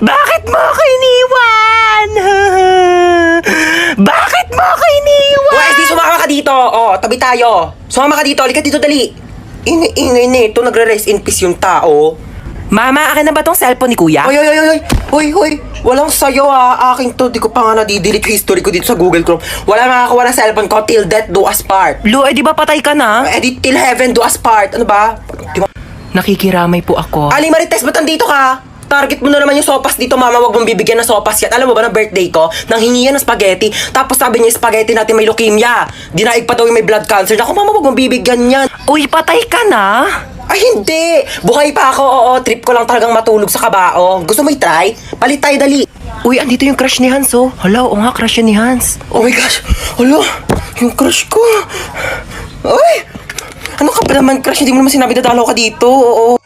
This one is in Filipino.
Bakit mo ako iniwan? Bakit mo ako iniwan? O, SD, sumama ka dito. O, tabi tayo. Sumama ka dito. Halika dito, dali. Ingay nito. Nagre-rest in peace yung tao. Mama, akin na ba tong cellphone ni kuya? Hoy. Walang sayo Akin to. Di ko pa nga nadidelete yung history ko dito sa Google Chrome. Wala makakawa ng cellphone ko till death do us part. Lu, di ba patay ka na? Edit till heaven do us part. Ano ba? Nakikiramay po ako. Ali Marites, ba't andito ka? Target mo na naman yung sopas dito, mama. Wag mong bibigyan ng sopas yan. Alam mo ba na birthday ko? Nang hingi yan ng spaghetti. Tapos sabi niya, spaghetti natin may leukemia. Dinaig pa daw yung may blood cancer. Naku, mama, wag mong bibigyan yan. Uy, patay ka na? Ay, hindi. Buhay pa ako, oo. Trip ko lang talagang matulog sa kabao. Gusto mo i-try? Palit tayo, dali. Uy, andito yung crush ni Hans, oh. Hala, oo nga, crush yan ni Hans. Oh my gosh. Hala, yung crush ko. Ay! Ano ka ba naman, crush? Hindi mo naman sinabi dadalaw ka dito. Oo.